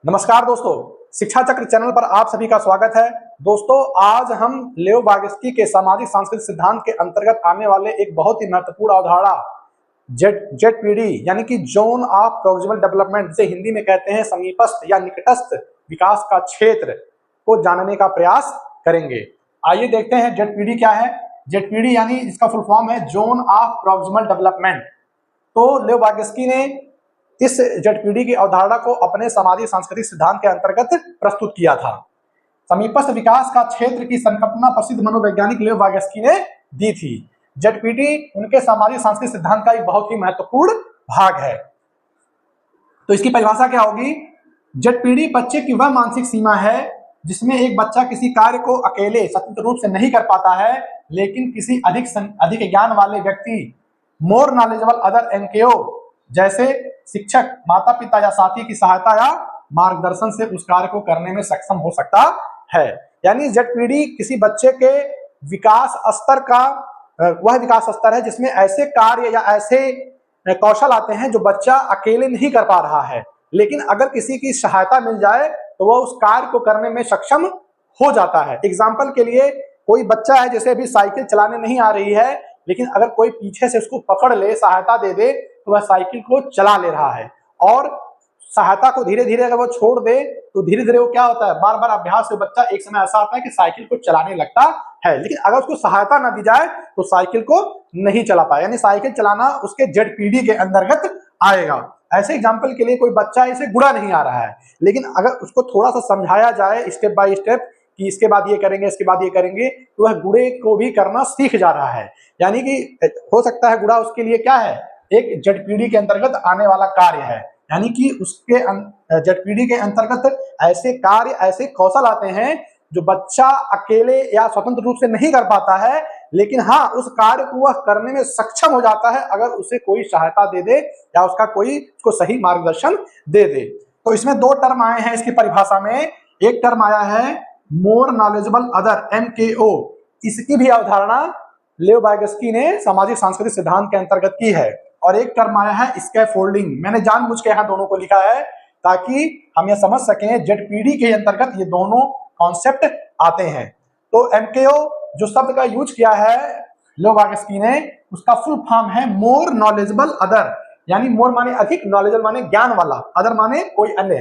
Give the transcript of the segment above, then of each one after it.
नमस्कार दोस्तों, शिक्षा चक्र चैनल पर आप सभी का स्वागत है। दोस्तों, आज हम लेव वागस्की के सामाजिक सांस्कृतिक सिद्धांत के अंतर्गत आने वाले एक बहुत ही महत्वपूर्ण अवधारणा जेडपीडी यानी कि जोन ऑफ प्रोक्सिमल डेवलपमेंट, जिसे हिंदी में कहते हैं समीपस्थ या निकटस्थ विकास का क्षेत्र, को जानने का प्रयास करेंगे। आइए देखते हैं जेडपीडी क्या है। जेडपीडी यानी इसका फुल फॉर्म है जोन ऑफ प्रोक्सिमल डेवलपमेंट। तो लेव वागस्की ने इस जेडपीडी की अवधारणा को अपने सामाजिक सांस्कृतिक सिद्धांत के अंतर्गत प्रस्तुत किया था। समीपस्थ विकास का क्षेत्र की संकल्पना प्रसिद्ध मनोवैज्ञानिक लेव वागस्की ने दी थी। जेडपीडी उनके सामाजिक सांस्कृतिक सिद्धांत का एक बहुत ही महत्वपूर्ण भाग है। तो इसकी परिभाषा क्या होगी? जेडपीडी बच्चे की वह मानसिक सीमा है जिसमें एक बच्चा किसी कार्य को अकेले स्वतंत्र रूप से नहीं कर पाता है, लेकिन किसी अधिक ज्ञान वाले व्यक्ति, मोर नॉलेजेबल अदर एमकेओ, जैसे शिक्षक, माता पिता या साथी की सहायता या मार्गदर्शन से उस कार्य को करने में सक्षम हो सकता है। यानी जेडपीडी किसी बच्चे के विकास स्तर का वह विकास स्तर है जिसमें ऐसे कार्य या ऐसे कौशल आते हैं जो बच्चा अकेले नहीं कर पा रहा है, लेकिन अगर किसी की सहायता मिल जाए तो वह उस कार्य को करने में सक्षम हो जाता है। एग्जाम्पल के लिए, कोई बच्चा है जैसे अभी साइकिल चलाने नहीं आ रही है, लेकिन अगर कोई पीछे से उसको पकड़ ले, सहायता दे दे, तो वह साइकिल को चला ले रहा है। और सहायता को धीरे धीरे अगर वो छोड़ दे तो धीरे धीरे वो क्या होता है, बार बार अभ्यास से बच्चा एक समय ऐसा आता है कि साइकिल को चलाने लगता है। लेकिन अगर उसको सहायता ना दी जाए तो साइकिल को नहीं चला पाए, यानी साइकिल चलाना उसके जेडपीडी के अंतर्गत आएगा। ऐसे एग्जाम्पल के लिए, कोई बच्चा इसे गुड़ा नहीं आ रहा है, लेकिन अगर उसको थोड़ा सा समझाया जाए स्टेप बाय स्टेप कि इसके बाद ये करेंगे, इसके बाद ये करेंगे, तो वह गुड़े को भी करना सीख जा रहा है। यानी कि हो सकता है गुड़ा उसके लिए क्या है, एक जेडपीडी के अंतर्गत आने वाला कार्य है। यानी कि उसके जेडपीडी के अंतर्गत ऐसे कार्य, ऐसे कौशल आते हैं जो बच्चा अकेले या स्वतंत्र रूप से नहीं कर पाता है, लेकिन हाँ, उस कार्य को वह करने में सक्षम हो जाता है अगर उसे कोई सहायता दे दे या उसका कोई उसको सही मार्गदर्शन दे दे। तो इसमें दो टर्म आए हैं इसकी परिभाषा में। एक टर्म आया है मोर नॉलेजेबल अदर, एमकेओ। इसकी भी अवधारणा लेव वागस्की ने सामाजिक सांस्कृतिक सिद्धांत के अंतर्गत की है। और एक टर्म आया है स्कैफोल्डिंग। मैंने जानबूझ के यहाँ दोनों को लिखा है ताकि हम यह समझ सकें जेडपीडी के अंतर्गत ये दोनों कॉन्सेप्ट आते हैं। तो एमकेओ जो शब्द का यूज किया है लेव वागस्की ने, उसका फुल फॉर्म है मोर नॉलेजेबल अदर। यानी मोर माने अधिक, नॉलेजेबल माने ज्ञान वाला, अदर माने कोई अन्य।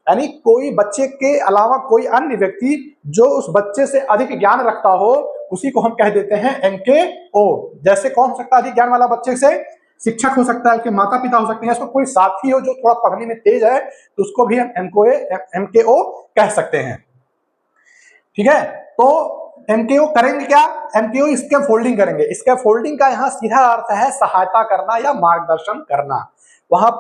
यानी कोई बच्चे के अलावा कोई अन्य व्यक्ति जो उस बच्चे से अधिक ज्ञान रखता हो, उसी को हम कह देते हैं एमकेओ। जैसे कौन हो सकता है अधिक ज्ञान वाला बच्चे से? शिक्षक हो सकता है, उसके माता पिता हो सकते हैं, उसको कोई साथी हो जो थोड़ा पढ़ने में तेज है, तो उसको भी हम एमकेओ कह सकते हैं। ठीक है, तो एमकेओ करेंगे क्या? एमकेओ स्कैफोल्डिंग करेंगे। स्कैफोल्डिंग का यहाँ सीधा अर्थ है सहायता करना या मार्गदर्शन करना। वहां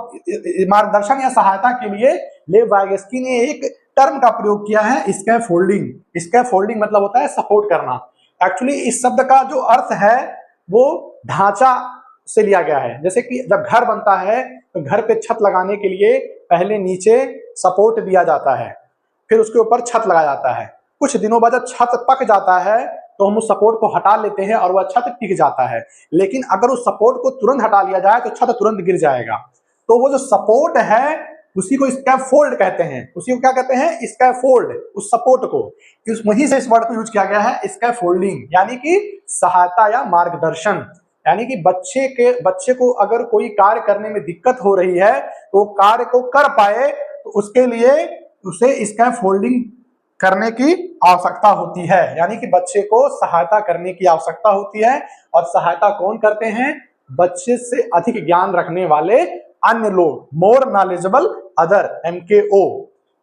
मार्गदर्शन या सहायता के लिए लेव वागस्की ने एक टर्म का प्रयोग किया है, स्कैफोल्डिंग। स्कैफोल्डिंग मतलब होता है सपोर्ट करना। एक्चुअली इस शब्द का जो अर्थ है वो ढांचा से लिया गया है। जैसे कि जब घर बनता है तो घर पे छत लगाने के लिए पहले नीचे सपोर्ट दिया जाता है, फिर उसके ऊपर छत लगाया जाता है। कुछ दिनों बाद जब छत पक जाता है तो हम उस सपोर्ट को हटा लेते हैं और वह छत टिक जाता है। लेकिन अगर उस सपोर्ट को तुरंत हटा लिया जाए तो छत तुरंत गिर जाएगा। तो वो जो सपोर्ट है उसी को स्कैफोल्ड कहते हैं। उसी को क्या कहते हैं? स्कैफोल्ड। उस सपोर्ट को, वहीं से इस वर्ड को यूज किया गया है, स्कैफोल्डिंग, यानी कि सहायता या मार्गदर्शन। यानी कि बच्चे को अगर कोई कार्य करने में दिक्कत हो रही है तो कार्य को कर पाए, तो उसके लिए उसे स्कैफोल्डिंग करने की आवश्यकता होती है। यानी कि बच्चे को सहायता करने की आवश्यकता होती है। और सहायता कौन करते हैं? बच्चे से अधिक ज्ञान रखने वाले अन्य लोग, मोर नॉलेजेबल अदर, एमकेओ।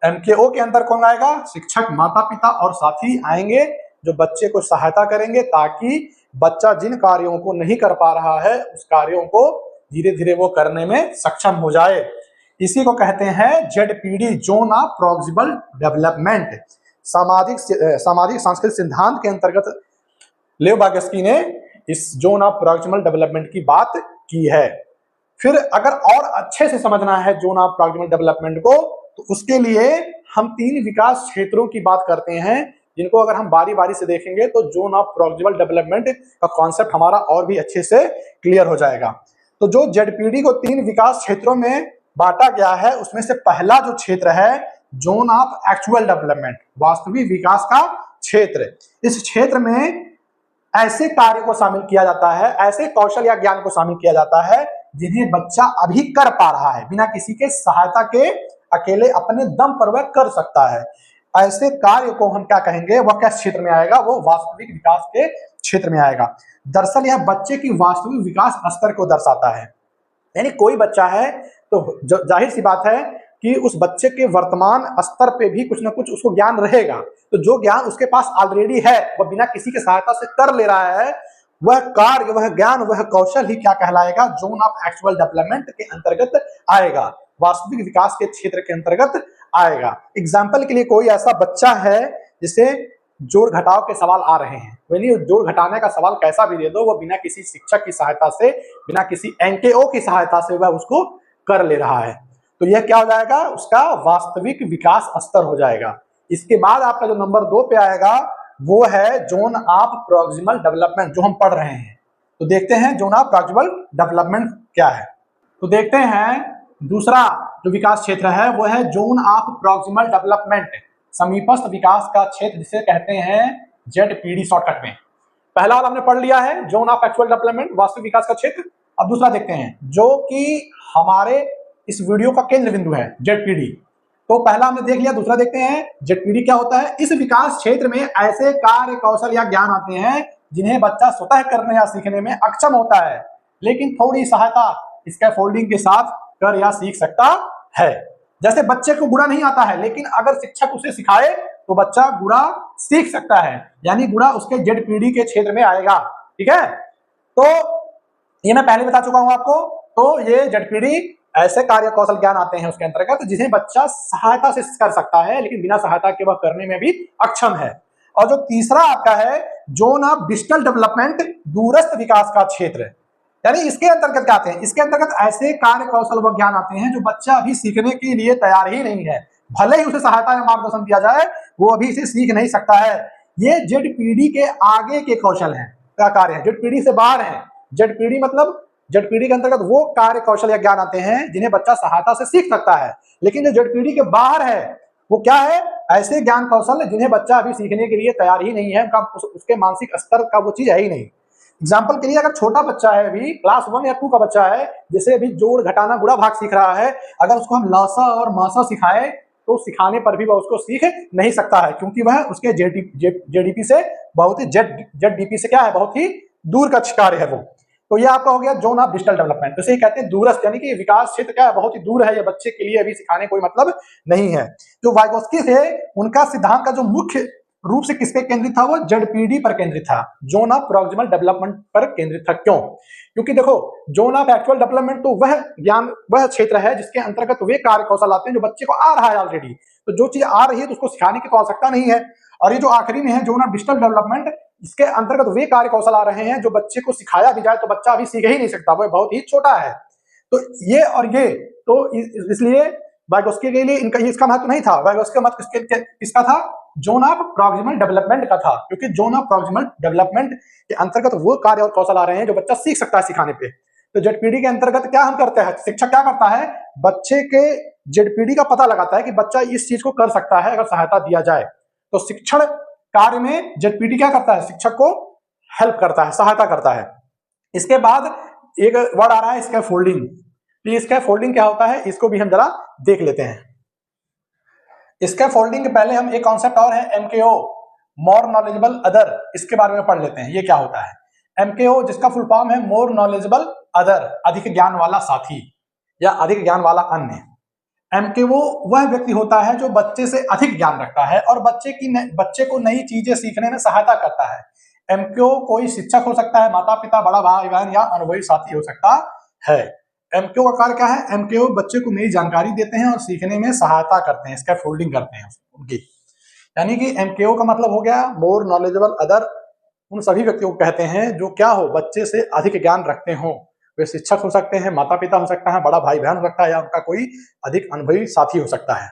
एमकेओ के अंदर कौन आएगा? शिक्षक, माता पिता और साथी आएंगे जो बच्चे को सहायता करेंगे ताकि बच्चा जिन कार्यों को नहीं कर पा रहा है उस कार्यों को धीरे धीरे वो करने में सक्षम हो जाए। इसी को कहते हैं ZPD, zone of proximal development. सामाजिक सांस्कृतिक सिद्धांत के अंतर्गत लेव वागस्की ने इस जोन ऑफ प्रोक्सिमल डेवलपमेंट की बात की है। फिर अगर और अच्छे से समझना है जोन ऑफ प्रोक्सिमल डेवलपमेंट को, तो उसके लिए हम 3 विकास क्षेत्रों की बात करते हैं, जिनको अगर हम बारी बारी से देखेंगे तो जोन ऑफ प्रोक्सिमल डेवलपमेंट का कॉन्सेप्ट हमारा और भी अच्छे से क्लियर हो जाएगा। तो जो जेडपीडी को 3 विकास क्षेत्रों में बांटा गया है, उसमें से पहला जो क्षेत्र है जोन ऑफ एक्चुअल डेवलपमेंट, वास्तविक विकास का क्षेत्र। इस क्षेत्र में ऐसे कार्य को शामिल किया जाता है, ऐसे कौशल या ज्ञान को शामिल किया जाता है जिन्हें बच्चा अभी कर पा रहा है, बिना किसी के सहायता के अकेले अपने दम पर वह कर सकता है। ऐसे कार्य को हम क्या कहेंगे, वह किस क्षेत्र में आएगा, वो वास्तविक विकास के क्षेत्र में आएगा। दरअसल यह बच्चे की वास्तविक विकास स्तर को दर्शाता है। यानी कोई बच्चा है तो जाहिर सी बात है कि उस बच्चे के वर्तमान स्तर पे भी कुछ ना कुछ उसको ज्ञान रहेगा, तो जो ज्ञान उसके पास ऑलरेडी है वह बिना किसी के सहायता से कर ले रहा है, वह कार्य, वह ज्ञान, वह कौशल ही क्या कहलाएगा, जोन ऑफ एक्चुअल डेवलपमेंट के अंतर्गत आएगा, वास्तविक विकास के क्षेत्र के अंतर्गत आएगा। एग्जाम्पल के लिए कोई ऐसा बच्चा है जिसे जोड़ घटाव के सवाल आ रहे हैं, यानी जोड़ घटाने का सवाल कैसा भी दे दो, वो बिना किसी शिक्षक की सहायता से, बिना किसी एनकेओ की सहायता से वह उसको कर ले रहा है, तो यह क्या हो जाएगा, उसका वास्तविक विकास स्तर हो जाएगा। इसके बाद आपका जो नंबर 2 पे आएगा वो है जोन ऑफ प्रॉक्सिमल डेवलपमेंट, जो हम पढ़ रहे हैं। तो देखते हैं जोन ऑफ प्रॉक्सिमल डेवलपमेंट क्या है। तो देखते हैं दूसरा जो विकास क्षेत्र है वो है जोन ऑफ प्रॉक्सिमल डेवलपमेंट, समीपस्थ विकास का क्षेत्र, जिसे कहते हैं जेडपीडी शॉर्टकट में। पहला वाला हमने पढ़ लिया है, जोन ऑफ एक्चुअल डेवलपमेंट, वास्तविक विकास का क्षेत्र। अब दूसरा देखते हैं जो कि हमारे इस वीडियो का केंद्र बिंदु है, जेडपीडी। तो पहला हमने देख लिया, दूसरा देखते हैं जेडपीडी क्या होता है। इस विकास क्षेत्र में ऐसे कार्य, कौशल या ज्ञान आते हैं जिन्हें बच्चा स्वतः करने या सीखने में अक्षम होता है, लेकिन थोड़ी सहायता स्कैफोल्डिंग के साथ कर या सीख सकता है। जैसे बच्चे को गुणा नहीं आता है, लेकिन अगर शिक्षक उसे सिखाए तो बच्चा गुणा सीख सकता है, यानी गुणा उसके जेडपीडी के क्षेत्र में आएगा। ठीक है, तो ये मैं पहले बता चुका हूं आपको। तो ये जेडपीडी ऐसे कार्य, कौशल, ज्ञान आते हैं उसके अंतर्गत जिन्हें बच्चा सहायता से कर सकता है, लेकिन बिना सहायता के वह करने में भी अक्षम है। और जो तीसरा आपका है जोन ऑफ डिजिटल डेवलपमेंट, दूरस्थ विकास का क्षेत्र, यानी इसके अंतर्गत क्या आते हैं, इसके अंतर्गत ऐसे कार्य, कौशल व ज्ञान आते हैं जो बच्चा अभी सीखने के लिए तैयार ही नहीं है, भले ही उसे सहायता या मार्गदर्शन दिया जाए वो अभी इसे सीख नहीं सकता है। ये जेडपीडी के आगे के कौशल हैं, क्या कार्य है, जेडपीडी से बाहर है। जेडपीडी मतलब जेडपीडी के अंतर्गत वो कार्य, कौशल या ज्ञान आते हैं जिन्हें बच्चा सहायता से सीख सकता है, लेकिन जो जेडपीडी के बाहर है वो क्या है, ऐसे ज्ञान, कौशल जिन्हें बच्चा अभी सीखने के लिए तैयार ही नहीं है, उसके मानसिक स्तर का वो चीज है ही नहीं। एग्जाम्पल के लिए अगर छोटा बच्चा है, अभी क्लास 1 या 2 का बच्चा है, जैसे अभी जोड़, घटाना, गुणा, भाग सीख रहा है, अगर उसको हम लसा और मासा सिखाए तो सिखाने पर भी वह उसको सीख नहीं सकता है, क्योंकि वह उसके जेडीपी से बहुत ही जेडडीपी से क्या है, बहुत ही दूर का कार्य है वो। तो ये आपका हो गया जोन ऑफ डिजिटल डेवलपमेंट, जैसे कहते हैं दूरस्थ, यानी कि विकास क्षेत्र क्या है, बहुत ही दूर है, ये बच्चे के लिए अभी सिखाने कोई मतलब नहीं है। जो वाइगोस्की थे उनका सिद्धांत का जो मुख्य रूप से किस पे केंद्रित था, वो जेडपीडी पर केंद्रित था, जोन ऑफ प्रॉक्सिमल डेवलपमेंट पर केंद्रित था। क्यों? क्योंकि देखो जोन ऑफ एक्चुअल डेवलपमेंट तो वह ज्ञान, वह क्षेत्र है जिसके अंतर्गत वे कार्य, कौशल आते हैं जो बच्चे को आ रहा है ऑलरेडी, तो जो चीज आ रही है तो उसको सिखाने की तो आवश्यकता नहीं है। और ये जो आखिरी में है जोन ऑफ डिजिटल डेवलपमेंट, इसके अंतर्गत वे कार्य, कौशल आ रहे हैं जो बच्चे को सिखाया भी जाए तो बच्चा अभी सीख ही नहीं सकता, वह बहुत ही छोटा है। तो ये और ये, तो इसलिए वाइगोस्की के लिए इनका इसका महत्व नहीं था। वाइगोस्की का महत्व किसका था, जोन ऑफ प्रॉक्सिमल डेवलपमेंट का था, क्योंकि जोन ऑफ प्रॉक्सिमल डेवलपमेंट के अंतर्गत वो कार्य और कौशल आ रहे हैं जो बच्चा सीख सकता है सिखाने पे। तो जेडपीडी के अंतर्गत क्या हम करते हैं, शिक्षक क्या करता है, बच्चे के जेडपीडी का पता लगाता है कि बच्चा इस चीज को कर सकता है अगर सहायता दिया जाए। तो शिक्षण कार्य में जेडपीडी क्या करता है, शिक्षक को हेल्प करता है, सहायता करता है। इसके बाद एक वर्ड आ रहा है स्कैफोल्डिंग। स्कैफोल्डिंग क्या होता है, इसको भी हम जरा देख लेते हैं। स्कैफोल्डिंग के पहले हम एक कॉन्सेप्ट और है एमकेओ, मोर नॉलेजेबल अदर, इसके बारे में पढ़ लेते हैं ये क्या होता है। एमकेओ जिसका फुल फॉर्म है मोर नॉलेजेबल अदर, अधिक ज्ञान वाला साथी या अधिक ज्ञान वाला अन्य। एमकेओ वह व्यक्ति होता है जो बच्चे से अधिक ज्ञान रखता है और बच्चे को नई चीजें सीखने में सहायता करता है। एमकेओ कोई शिक्षक हो सकता है, माता पिता, बड़ा भाई बहन या अनुभवी साथी हो सकता है। एमकेओ का कार्य क्या है, एमकेओ बच्चे को नई जानकारी देते हैं और सीखने में सहायता करते हैं, स्कैफोल्डिंग करते हैं उनकी। यानी कि एमकेओ का मतलब हो गया मोर नॉलेजेबल अदर, उन सभी व्यक्तियों को कहते हैं जो क्या हो, बच्चे से अधिक ज्ञान रखते हो। वे शिक्षक हो सकते हैं, माता पिता हो सकता है, बड़ा भाई बहन हो सकता है या उनका कोई अधिक अनुभवी साथी हो सकता है।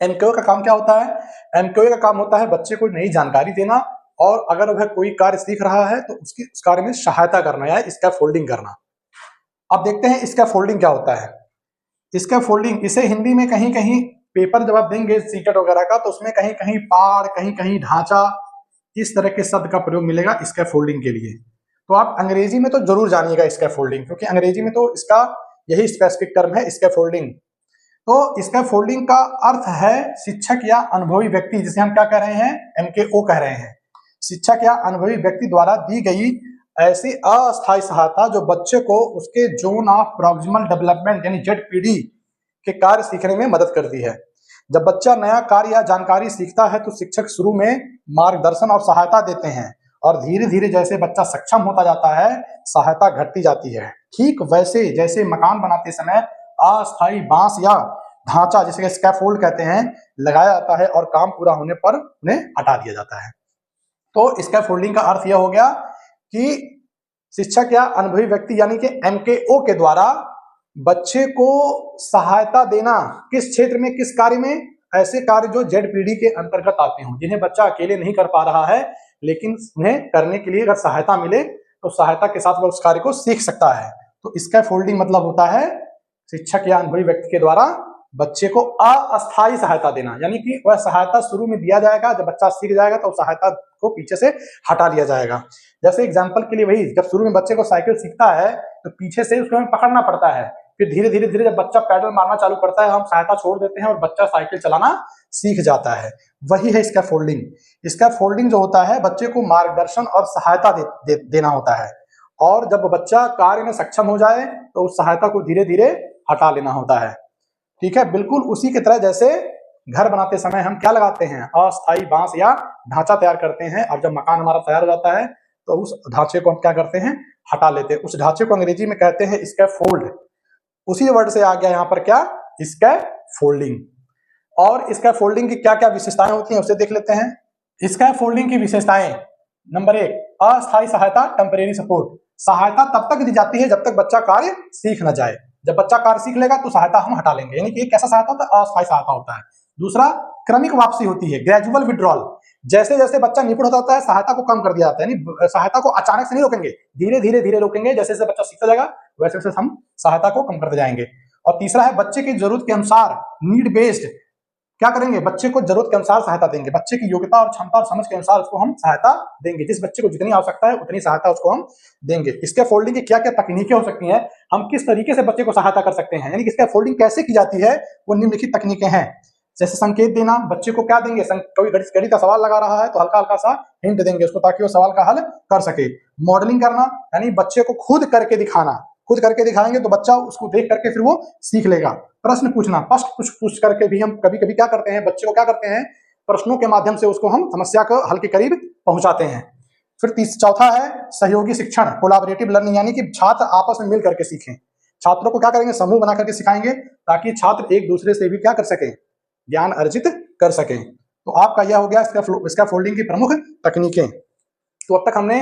एमकेओ का काम क्या होता है, एमकेओ का काम होता है बच्चे को नई जानकारी देना और अगर वह कोई कार्य सीख रहा है तो उसकी उस कार्य में सहायता करना या स्कैफोल्डिंग करना। अब देखते हैं स्कैफोल्डिंग क्या होता है। स्कैफोल्डिंग, इसे हिंदी में कहीं कहीं पेपर जब आप देंगे सीटेट वगैरह का, तो उसमें कहीं कहीं पाड़, कहीं कहीं ढांचा, इस तरह के शब्द का प्रयोग मिलेगा स्कैफोल्डिंग के लिए। तो आप अंग्रेजी में तो जरूर जानिएगा स्कैफोल्डिंग, क्योंकि अंग्रेजी में तो इसका यही स्पेसिफिक टर्म है स्कैफोल्डिंग। तो स्कैफोल्डिंग का अर्थ है शिक्षक या अनुभवी व्यक्ति, जिसे हम क्या कह रहे हैं, MKO कह रहे हैं, शिक्षक या अनुभवी व्यक्ति द्वारा दी गई ऐसी अस्थायी सहायता जो बच्चे को उसके जोन ऑफ प्रॉक्सिमल डेवलपमेंट यानी ZPD के कार्य सीखने में मदद करती है। जब बच्चा नया कार्य या जानकारी सीखता है तो शिक्षक शुरू में मार्गदर्शन और सहायता देते हैं, और धीरे धीरे जैसे बच्चा सक्षम होता जाता है सहायता घटती जाती है। ठीक वैसे जैसे मकान बनाते समय अस्थायी बांस या ढांचा, जिसे स्कैफोल्ड कहते हैं, लगाया जाता है और काम पूरा होने पर उन्हें हटा दिया जाता है। तो स्कैफोल्डिंग का अर्थ यह हो गया कि शिक्षक या अनुभवी व्यक्ति यानी कि MKO के द्वारा बच्चे को सहायता देना, किस क्षेत्र में, किस कार्य में, ऐसे कार्य जो ZPD के अंतर्गत आते हों, जिन्हें बच्चा अकेले नहीं कर पा रहा है, लेकिन उन्हें करने के लिए अगर सहायता मिले तो सहायता के साथ वह उस कार्य को सीख सकता है। तो स्कैफोल्डिंग मतलब होता है शिक्षक या अनुभवी व्यक्ति के द्वारा बच्चे को अस्थायी सहायता देना, यानी कि वह सहायता शुरू में दिया जाएगा, जब बच्चा सीख जाएगा तो सहायता को पीछे से हटा लिया जाएगा। जैसे एग्जांपल के लिए वही, जब शुरू में बच्चे को साइकिल सीखता है तो पीछे से उसको हमें पकड़ना पड़ता है, फिर धीरे धीरे धीरे जब बच्चा पैडल मारना चालू करता है हम सहायता छोड़ देते हैं और बच्चा साइकिल चलाना सीख जाता है। वही है स्कैफोल्डिंग। स्कैफोल्डिंग जो होता है बच्चे को मार्गदर्शन और सहायता देना होता है, और जब बच्चा कार्य में सक्षम हो जाए तो उस सहायता को धीरे धीरे हटा लेना होता है। ठीक है, बिल्कुल उसी की तरह जैसे घर बनाते समय हम क्या लगाते हैं, अस्थायी बांस या ढांचा तैयार करते हैं, और जब मकान हमारा तैयार हो जाता है तो उस ढांचे को हम क्या करते हैं, हटा लेते हैं। उस ढांचे को अंग्रेजी में कहते हैं स्कैफोल्ड। उसी वर्ड से आ गया यहाँ पर क्या, स्कैफोल्डिंग। और स्कैफोल्डिंग की क्या क्या विशेषताएं होती हैं उसे देख लेते हैं। स्कैफोल्डिंग की विशेषताएं, नंबर 1, अस्थायी सहायता, टेम्परेरी सपोर्ट। सहायता तब तक दी जाती है जब तक बच्चा कार्य सीख न जाए। जब बच्चा कार्य सीख लेगा तो सहायता हम हटा लेंगे, यानी कि एक कैसा सहायता होता है, अस्थायी सहायता होता है। दूसरा, क्रमिक वापसी होती है, ग्रेजुअल विड्रॉल। जैसे जैसे बच्चा निपुण होता है सहायता को कम कर दिया जाता है, यानी सहायता को अचानक से नहीं रोकेंगे, धीरे धीरे धीरे रोकेंगे। जैसे जैसे बच्चा सीखता जाएगा वैसे वैसे हम सहायता को कम करते जाएंगे। और तीसरा है बच्चे की जरूरत के अनुसार, नीड बेस्ड। क्या करेंगे, बच्चे को जरूरत के अनुसार सहायता देंगे, बच्चे की योग्यता और क्षमता और समझ के अनुसार उसको हम सहायता देंगे। जिस बच्चे को जितनी आवश्यकता है उतनी सहायता उसको हम देंगे। स्कैफोल्डिंग की क्या क्या तकनीकें हो सकती हैं, हम किस तरीके से बच्चे को सहायता कर सकते हैं, यानी कि स्कैफोल्डिंग कैसे की जाती है, वो निम्नलिखित तकनीकें हैं। जैसे संकेत देना, बच्चे को क्या देंगे, कोई गणित का सवाल लगा रहा है तो हल्का हल्का सा हिंट देंगे उसको ताकि वो सवाल का हल कर सके। मॉडलिंग करना, यानी बच्चे को खुद करके दिखाना, खुद करके दिखाएंगे तो बच्चा उसको देख करके फिर वो सीख लेगा। प्रश्न पूछना, प्रश्न कुछ पूछ करके भी हम कभी कभी क्या करते हैं, बच्चे को क्या करते हैं, प्रश्नों के माध्यम से उसको हम समस्या को हल के करीब पहुंचाते हैं। फिर चौथा है सहयोगी शिक्षण, कोलैबोरेटिव लर्निंग, यानी कि छात्र आपस में मिल करके सीखें। छात्रों को क्या करेंगे, समूह बना करके सिखाएंगे ताकि छात्र एक दूसरे से भी क्या कर सकें, ज्ञान अर्जित कर सकें। तो आपका यह हो गया स्कैफोल्डिंग की प्रमुख तकनीकें। तो अब तक हमने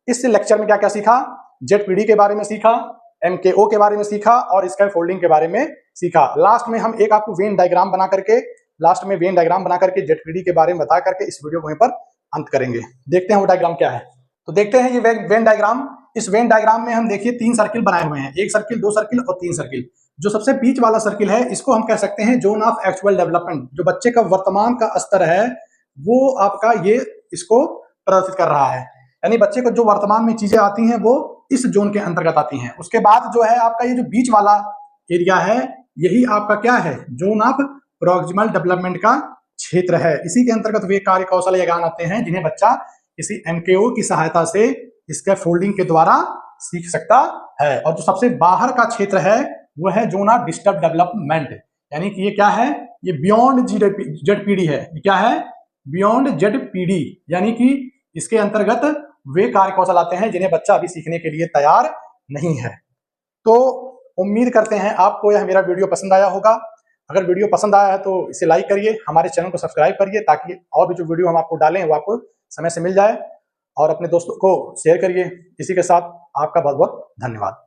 इस लेक्चर में क्या क्या सीखा, ZPD के बारे में सीखा, MKO के बारे में सीखा और स्कैफोल्डिंग के बारे में सीखा। लास्ट में हम एक आपको वेन डायग्राम बना करके ZPD के बारे में बता करके इस वीडियो को वहीं पर अंत करेंगे। देखते हैं वो डायग्राम क्या है। तो देखते हैं ये वेन डायग्राम। इस वेन डायग्राम में हम देखिए 3 सर्किल बनाए हुए हैं, 1 सर्किल, 2 सर्किल और 3 सर्किल। जो सबसे बीच वाला सर्किल है इसको हम कह सकते हैं जोन ऑफ एक्चुअल डेवलपमेंट। जो बच्चे का वर्तमान का स्तर है वो आपका ये इसको प्रदर्शित कर रहा है, यानी बच्चे को जो वर्तमान में चीजें आती हैं वो इस जोन के अंतर्गत आती हैं। उसके बाद जो है आपका ये जो बीच वाला एरिया है यही आपका क्या है, जोन ऑफ प्रॉक्सिमल डेवलपमेंट का क्षेत्र है। इसी के अंतर्गत वे कार्य कौशल या ज्ञान आते हैं जिन्हें बच्चा किसी MKO की सहायता से स्कैफोल्डिंग के द्वारा सीख सकता है। और जो सबसे बाहर का क्षेत्र है वो है जोन ऑफ डिस्टर्ब डेवलपमेंट, यानी कि ये क्या है, ये बियॉन्ड ZPD है। ये क्या है, बियॉन्ड ZPD, यानी कि इसके अंतर्गत वे कार्य कौशल आते हैं जिन्हें बच्चा अभी सीखने के लिए तैयार नहीं है। तो उम्मीद करते हैं आपको यह मेरा वीडियो पसंद आया होगा। अगर वीडियो पसंद आया है तो इसे लाइक करिए, हमारे चैनल को सब्सक्राइब करिए ताकि और भी जो वीडियो हम आपको डालें वो आपको समय से मिल जाए, और अपने दोस्तों को शेयर करिए। इसी के साथ आपका बहुत बहुत धन्यवाद।